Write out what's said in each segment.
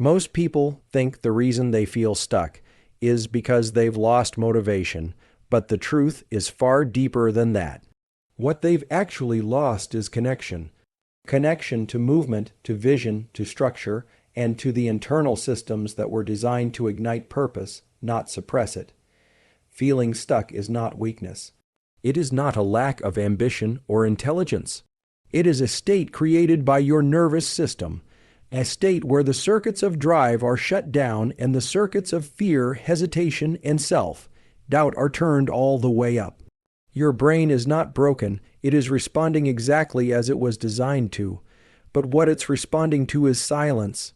Most people think the reason they feel stuck is because they've lost motivation, but the truth is far deeper than that. What they've actually lost is connection. Connection to movement, to vision, to structure, and to the internal systems that were designed to ignite purpose, not suppress it. Feeling stuck is not weakness. It is not a lack of ambition or intelligence. It is a state created by your nervous system, a state where the circuits of drive are shut down and the circuits of fear, hesitation, and self-doubt are turned all the way up. Your brain is not broken, it is responding exactly as it was designed to, but what it's responding to is silence.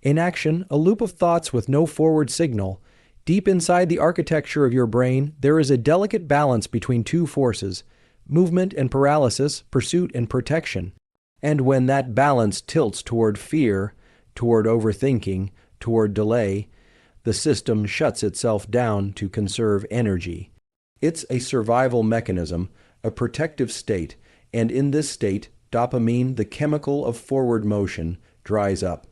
Inaction, a loop of thoughts with no forward signal. Deep inside the architecture of your brain, there is a delicate balance between two forces, movement and paralysis, pursuit and protection. And when that balance tilts toward fear, toward overthinking, toward delay, the system shuts itself down to conserve energy. It's a survival mechanism, a protective state, and in this state, dopamine, the chemical of forward motion, dries up.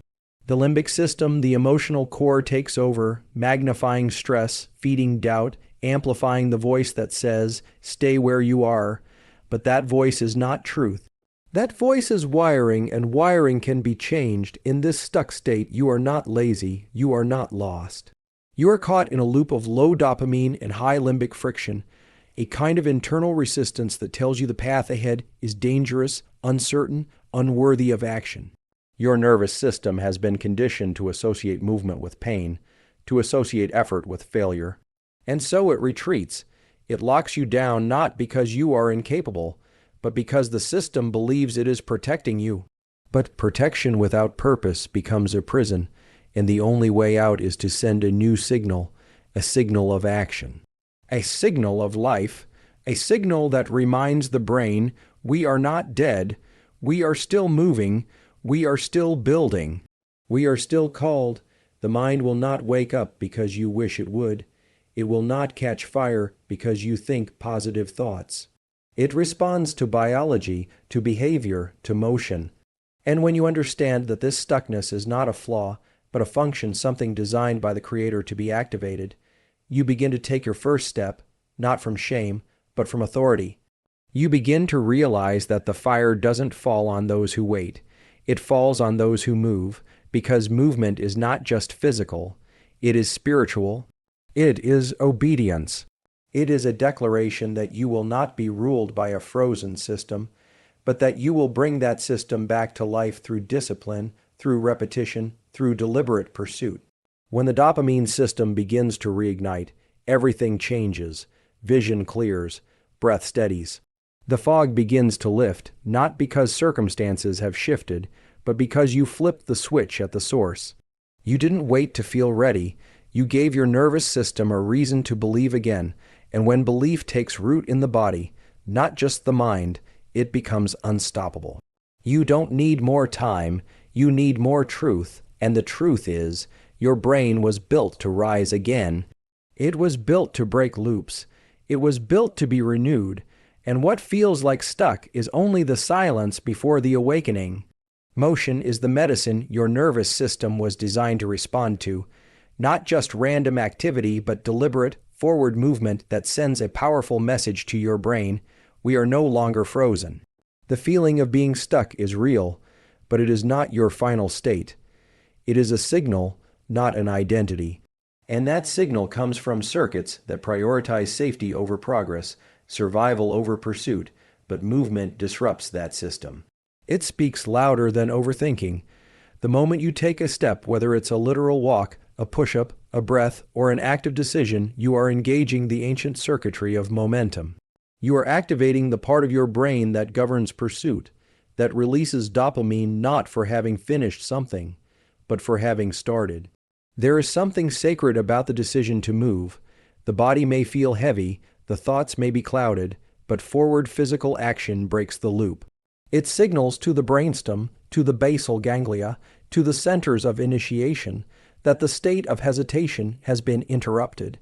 The limbic system, the emotional core, takes over, magnifying stress, feeding doubt, amplifying the voice that says, "Stay where you are." But that voice is not truth. That voice is wiring, and wiring can be changed. In this stuck state, you are not lazy, you are not lost. You are caught in a loop of low dopamine and high limbic friction, a kind of internal resistance that tells you the path ahead is dangerous, uncertain, unworthy of action. Your nervous system has been conditioned to associate movement with pain, to associate effort with failure. And so it retreats. It locks you down not because you are incapable, but because the system believes it is protecting you. But protection without purpose becomes a prison, and the only way out is to send a new signal, a signal of action. A signal of life, a signal that reminds the brain, we are not dead, we are still moving, we are still building, we are still called. The mind will not wake up because you wish it would. It will not catch fire because you think positive thoughts. It responds to biology, to behavior, to motion. And when you understand that this stuckness is not a flaw, but a function, something designed by the Creator to be activated, you begin to take your first step, not from shame, but from authority. You begin to realize that the fire doesn't fall on those who wait. It falls on those who move, because movement is not just physical, it is spiritual. It is obedience. It is a declaration that you will not be ruled by a frozen system, but that you will bring that system back to life through discipline, through repetition, through deliberate pursuit. When the dopamine system begins to reignite, everything changes, vision clears, breath steadies. The fog begins to lift, not because circumstances have shifted, but because you flipped the switch at the source. You didn't wait to feel ready. You gave your nervous system a reason to believe again, and when belief takes root in the body, not just the mind, it becomes unstoppable. You don't need more time, you need more truth, and the truth is, your brain was built to rise again. It was built to break loops. It was built to be renewed, and what feels like stuck is only the silence before the awakening. Motion is the medicine your nervous system was designed to respond to. Not just random activity, but deliberate, forward movement that sends a powerful message to your brain. We are no longer frozen. The feeling of being stuck is real, but it is not your final state. It is a signal, not an identity. And that signal comes from circuits that prioritize safety over progress, survival over pursuit, but movement disrupts that system. It speaks louder than overthinking. The moment you take a step, whether it's a literal walk, a push-up, a breath, or an active decision, you are engaging the ancient circuitry of momentum. You are activating the part of your brain that governs pursuit, that releases dopamine not for having finished something, but for having started. There is something sacred about the decision to move. The body may feel heavy, the thoughts may be clouded, but forward physical action breaks the loop. It signals to the brainstem, to the basal ganglia, to the centers of initiation, that the state of hesitation has been interrupted.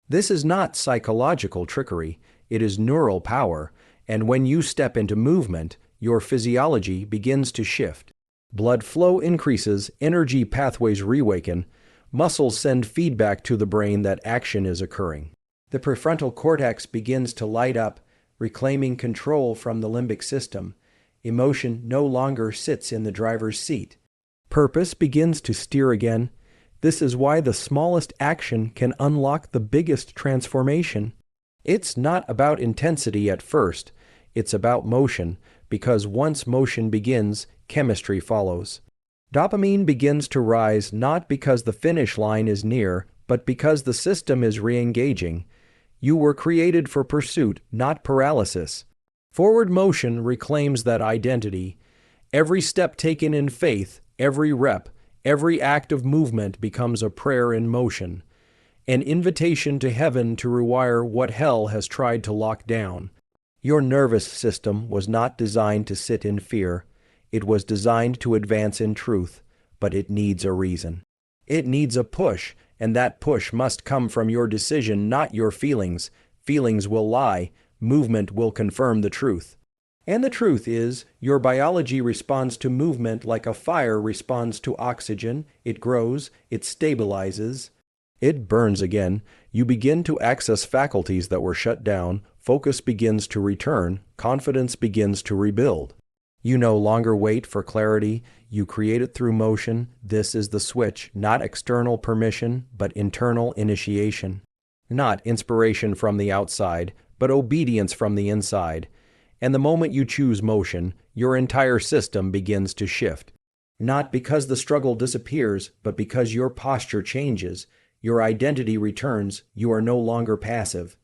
This is not psychological trickery, it is neural power, and when you step into movement, your physiology begins to shift. Blood flow increases, energy pathways reawaken, muscles send feedback to the brain that action is occurring. The prefrontal cortex begins to light up, reclaiming control from the limbic system. Emotion no longer sits in the driver's seat. Purpose begins to steer again. This is why the smallest action can unlock the biggest transformation. It's not about intensity at first. It's about motion, because once motion begins, chemistry follows. Dopamine begins to rise not because the finish line is near, but because the system is re-engaging. You were created for pursuit, not paralysis. Forward motion reclaims that identity. Every step taken in faith, every rep, every act of movement becomes a prayer in motion, an invitation to heaven to rewire what hell has tried to lock down. Your nervous system was not designed to sit in fear. It was designed to advance in truth, but it needs a reason. It needs a push, and that push must come from your decision, not your feelings. Feelings will lie. Movement will confirm the truth. And the truth is, your biology responds to movement like a fire responds to oxygen. It grows, it stabilizes, it burns again. You begin to access faculties that were shut down. Focus begins to return. Confidence begins to rebuild. You no longer wait for clarity. You create it through motion. This is the switch, not external permission, but internal initiation. Not inspiration from the outside, but obedience from the inside. And the moment you choose motion, your entire system begins to shift. Not because the struggle disappears, but because your posture changes. Your identity returns. You are no longer passive.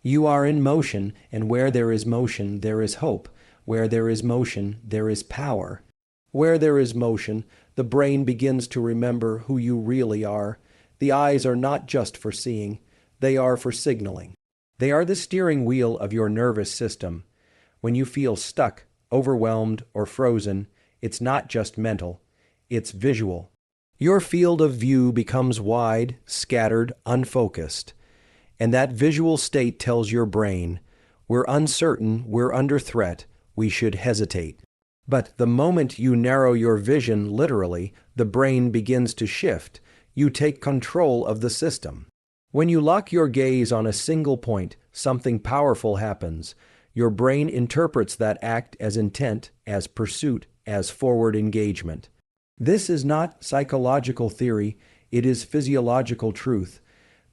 You are in motion, and where there is motion, there is hope. Where there is motion, there is power. Where there is motion, the brain begins to remember who you really are. The eyes are not just for seeing. They are for signaling. They are the steering wheel of your nervous system. When you feel stuck, overwhelmed, or frozen, it's not just mental. It's visual. Your field of view becomes wide, scattered, unfocused. And that visual state tells your brain, we're uncertain, we're under threat, we should hesitate. But the moment you narrow your vision literally, the brain begins to shift. You take control of the system. When you lock your gaze on a single point, something powerful happens. Your brain interprets that act as intent, as pursuit, as forward engagement. This is not psychological theory, it is physiological truth.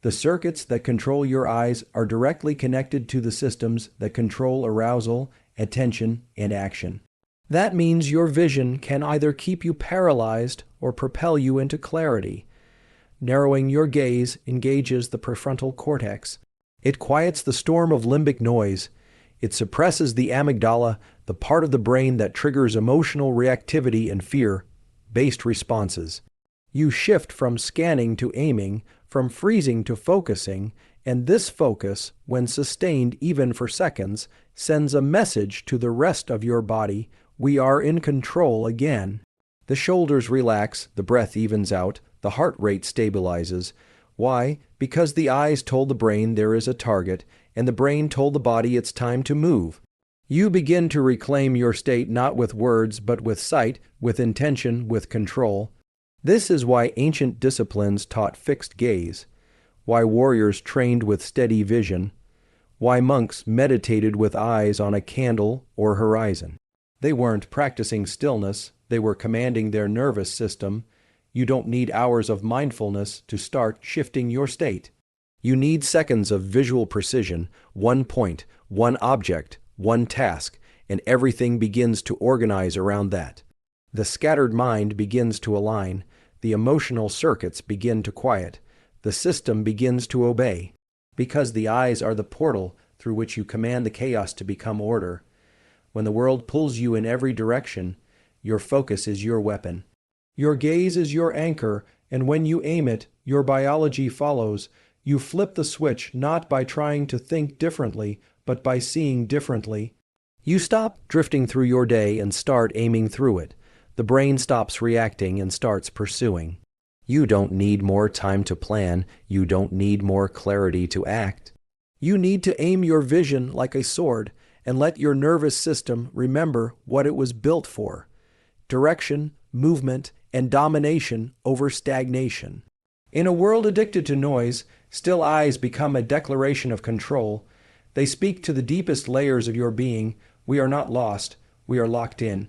The circuits that control your eyes are directly connected to the systems that control arousal, attention, and action. That means your vision can either keep you paralyzed or propel you into clarity. Narrowing your gaze engages the prefrontal cortex. It quiets the storm of limbic noise. It suppresses the amygdala, the part of the brain that triggers emotional reactivity and fear-based responses. You shift from scanning to aiming, from freezing to focusing, and this focus, when sustained even for seconds, sends a message to the rest of your body: we are in control again. The shoulders relax, the breath evens out, the heart rate stabilizes. Why? Because the eyes told the brain there is a target, and the brain told the body it's time to move. You begin to reclaim your state not with words, but with sight, with intention, with control. This is why ancient disciplines taught fixed gaze, why warriors trained with steady vision, why monks meditated with eyes on a candle or horizon. They weren't practicing stillness, they were commanding their nervous system. You don't need hours of mindfulness to start shifting your state. You need seconds of visual precision, one point, one object, one task, and everything begins to organize around that. The scattered mind begins to align, the emotional circuits begin to quiet, the system begins to obey, because the eyes are the portal through which you command the chaos to become order. When the world pulls you in every direction, your focus is your weapon. Your gaze is your anchor, and when you aim it, your biology follows. You flip the switch not by trying to think differently, but by seeing differently. You stop drifting through your day and start aiming through it. The brain stops reacting and starts pursuing. You don't need more time to plan. You don't need more clarity to act. You need to aim your vision like a sword and let your nervous system remember what it was built for. Direction, movement, and domination over stagnation. In a world addicted to noise, still eyes become a declaration of control. They speak to the deepest layers of your being. We are not lost, we are locked in.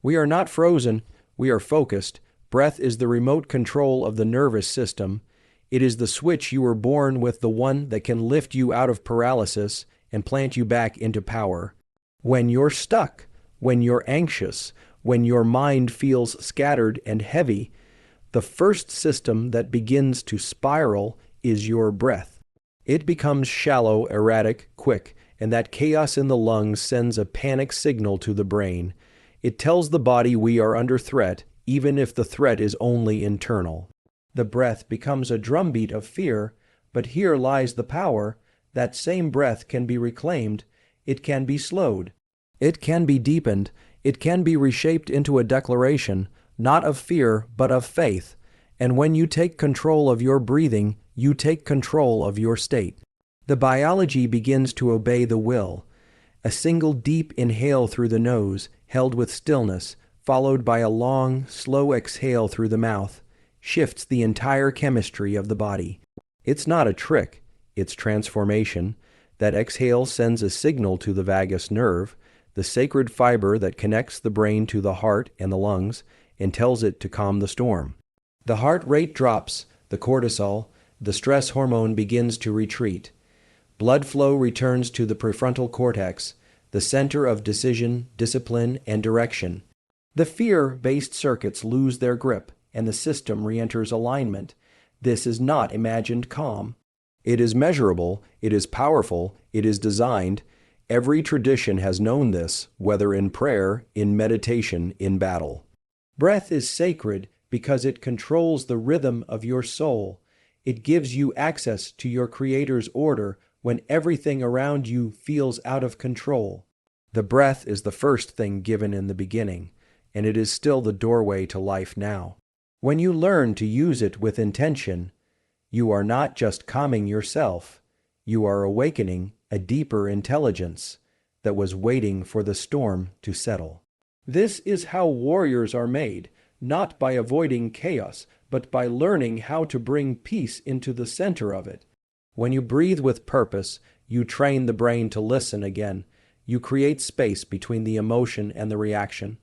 We are not frozen, we are focused. Breath is the remote control of the nervous system. It is the switch you were born with, the one that can lift you out of paralysis and plant you back into power. When you're stuck, when you're anxious, when your mind feels scattered and heavy, the first system that begins to spiral is your breath. It becomes shallow, erratic, quick, and that chaos in the lungs sends a panic signal to the brain. It tells the body we are under threat, even if the threat is only internal. The breath becomes a drumbeat of fear, but here lies the power. That same breath can be reclaimed. It can be slowed. It can be deepened. It can be reshaped into a declaration, not of fear, but of faith. And when you take control of your breathing, you take control of your state. The biology begins to obey the will. A single deep inhale through the nose, held with stillness, followed by a long, slow exhale through the mouth, shifts the entire chemistry of the body. It's not a trick, it's transformation. That exhale sends a signal to the vagus nerve, the sacred fiber that connects the brain to the heart and the lungs, and tells it to calm the storm. The heart rate drops, the cortisol, the stress hormone begins to retreat. Blood flow returns to the prefrontal cortex, the center of decision, discipline, and direction. The fear-based circuits lose their grip, and the system re-enters alignment. This is not imagined calm. It is measurable, it is powerful, it is designed. Every tradition has known this, whether in prayer, in meditation, in battle. Breath is sacred because it controls the rhythm of your soul. It gives you access to your Creator's order when everything around you feels out of control. The breath is the first thing given in the beginning, and it is still the doorway to life now. When you learn to use it with intention, you are not just calming yourself, you are awakening a deeper intelligence that was waiting for the storm to settle. This is how warriors are made, not by avoiding chaos, but by learning how to bring peace into the center of it. When you breathe with purpose, you train the brain to listen again. You create space between the emotion and the reaction.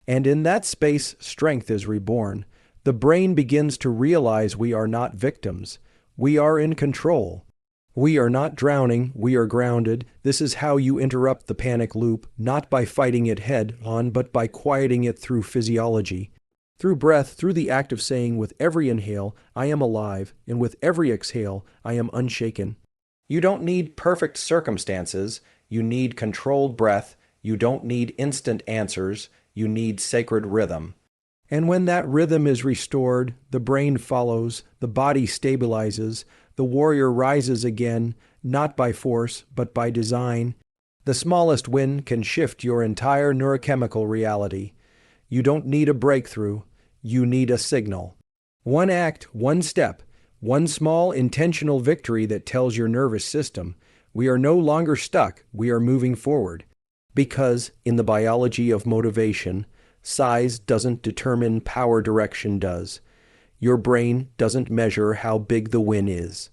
And in that space, strength is reborn. The brain begins to realize we are not victims. We are in control. We are not drowning, we are grounded. This is how you interrupt the panic loop, not by fighting it head on, but by quieting it through physiology. Through breath, through the act of saying with every inhale, I am alive, and with every exhale, I am unshaken. You don't need perfect circumstances. You need controlled breath. You don't need instant answers. You need sacred rhythm. And when that rhythm is restored, the brain follows, the body stabilizes, the warrior rises again, not by force, but by design. The smallest win can shift your entire neurochemical reality. You don't need a breakthrough. You need a signal. One act, one step, one small intentional victory that tells your nervous system, we are no longer stuck, we are moving forward. Because, in the biology of motivation, size doesn't determine power, direction does. Your brain doesn't measure how big the win is.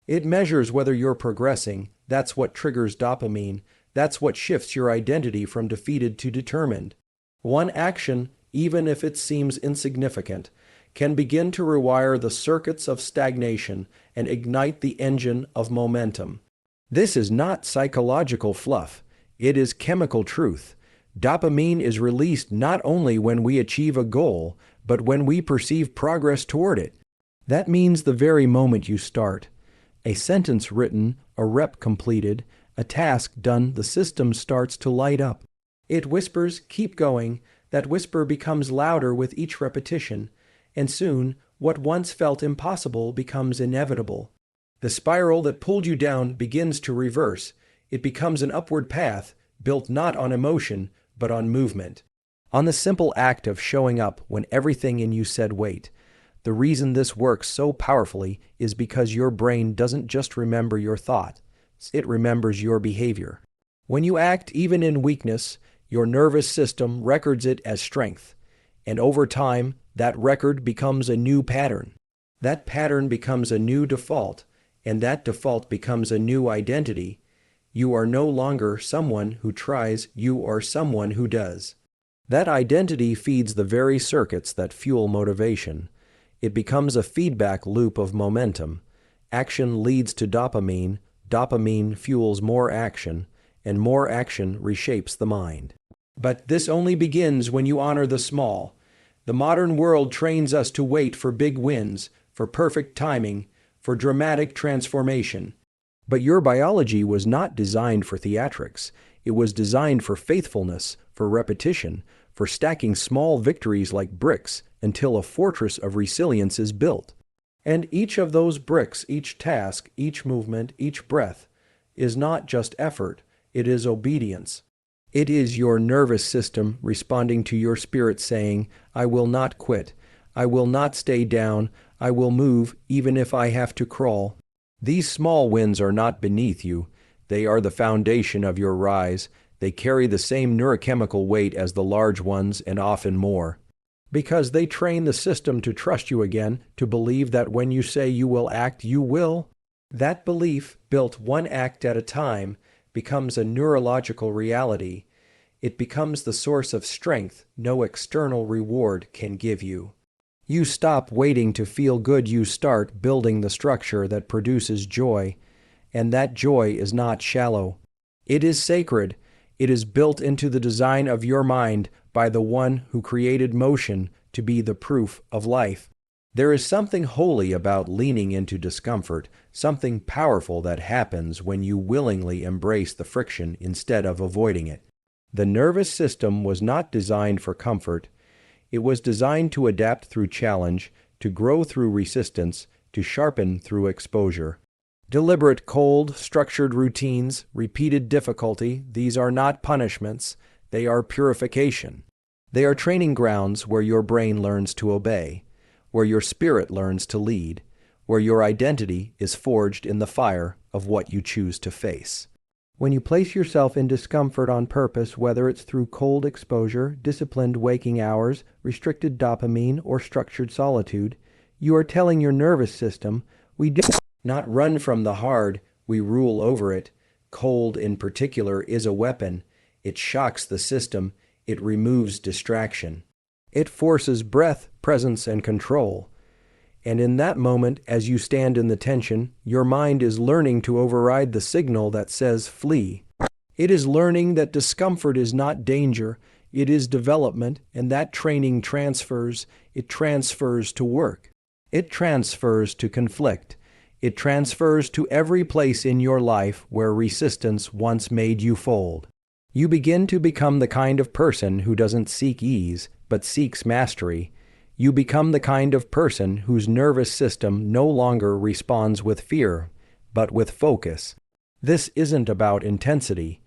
It measures whether you're progressing. That's what triggers dopamine. That's what shifts your identity from defeated to determined. One action, even if it seems insignificant, can begin to rewire the circuits of stagnation and ignite the engine of momentum. This is not psychological fluff. It is chemical truth. Dopamine is released not only when we achieve a goal, but when we perceive progress toward it. That means the very moment you start. A sentence written, a rep completed, a task done, the system starts to light up. It whispers, keep going. That whisper becomes louder with each repetition, and soon what once felt impossible becomes inevitable. The spiral that pulled you down begins to reverse. It becomes an upward path, built not on emotion, but on movement. On the simple act of showing up when everything in you said wait. The reason this works so powerfully is because your brain doesn't just remember your thought, it remembers your behavior. When you act even in weakness, your nervous system records it as strength. And over time, that record becomes a new pattern. That pattern becomes a new default, and that default becomes a new identity. You are no longer someone who tries, you are someone who does. That identity feeds the very circuits that fuel motivation. It becomes a feedback loop of momentum. Action leads to dopamine, dopamine fuels more action, and more action reshapes the mind. But this only begins when you honor the small. The modern world trains us to wait for big wins, for perfect timing, for dramatic transformation. But your biology was not designed for theatrics. It was designed for faithfulness, for repetition, for stacking small victories like bricks until a fortress of resilience is built. And each of those bricks, each task, each movement, each breath, is not just effort, it is obedience. It is your nervous system responding to your spirit saying, I will not quit, I will not stay down, I will move even if I have to crawl. These small wins are not beneath you. They are the foundation of your rise. They carry the same neurochemical weight as the large ones and often more. Because they train the system to trust you again, to believe that when you say you will act, you will. That belief, built one act at a time, becomes a neurological reality. It becomes the source of strength no external reward can give you. You stop waiting to feel good, you start building the structure that produces joy. And that joy is not shallow. It is sacred. It is built into the design of your mind by the one who created motion to be the proof of life. There is something holy about leaning into discomfort, something powerful that happens when you willingly embrace the friction instead of avoiding it. The nervous system was not designed for comfort. It was designed to adapt through challenge, to grow through resistance, to sharpen through exposure. Deliberate, cold, structured routines, repeated difficulty, these are not punishments, they are purification. They are training grounds where your brain learns to obey, where your spirit learns to lead, where your identity is forged in the fire of what you choose to face. When you place yourself in discomfort on purpose, whether it's through cold exposure, disciplined waking hours, restricted dopamine, or structured solitude, you are telling your nervous system, we do not run from the hard, we rule over it. Cold, in particular, is a weapon. It shocks the system. It removes distraction. It forces breath, presence, and control. And in that moment, as you stand in the tension, your mind is learning to override the signal that says flee. It is learning that discomfort is not danger, it is development, and that training transfers. It transfers to work. It transfers to conflict. It transfers to every place in your life where resistance once made you fold. You begin to become the kind of person who doesn't seek ease, but seeks mastery. You become the kind of person whose nervous system no longer responds with fear, but with focus. This isn't about intensity.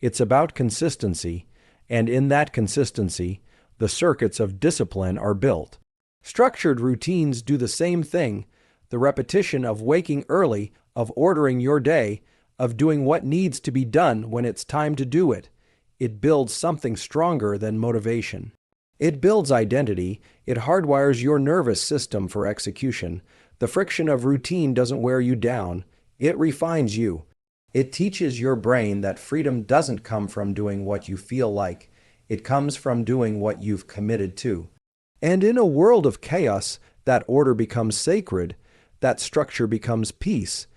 It's about consistency, and in that consistency, the circuits of discipline are built. Structured routines do the same thing. The repetition of waking early, of ordering your day, of doing what needs to be done when it's time to do it. It builds something stronger than motivation. It builds identity. It hardwires your nervous system for execution. The friction of routine doesn't wear you down. It refines you. It teaches your brain that freedom doesn't come from doing what you feel like. It comes from doing what you've committed to. And in a world of chaos, that order becomes sacred. That structure becomes peace.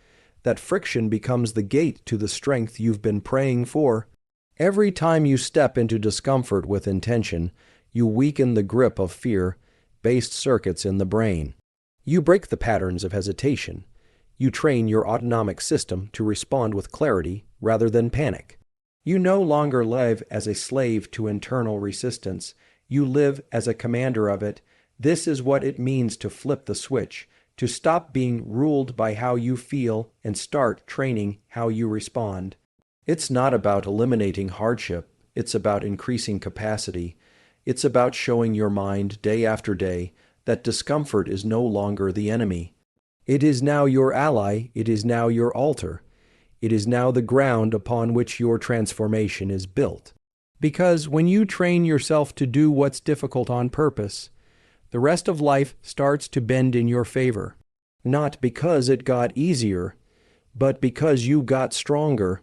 That friction becomes the gate to the strength you've been praying for. Every time you step into discomfort with intention, you weaken the grip of fear-based circuits in the brain. You break the patterns of hesitation. You train your autonomic system to respond with clarity rather than panic. You no longer live as a slave to internal resistance. You live as a commander of it. This is what it means to flip the switch, to stop being ruled by how you feel and start training how you respond. It's not about eliminating hardship. It's about increasing capacity. It's about showing your mind day after day that discomfort is no longer the enemy. It is now your ally. It is now your altar. It is now the ground upon which your transformation is built. Because when you train yourself to do what's difficult on purpose, the rest of life starts to bend in your favor. Not because it got easier, but because you got stronger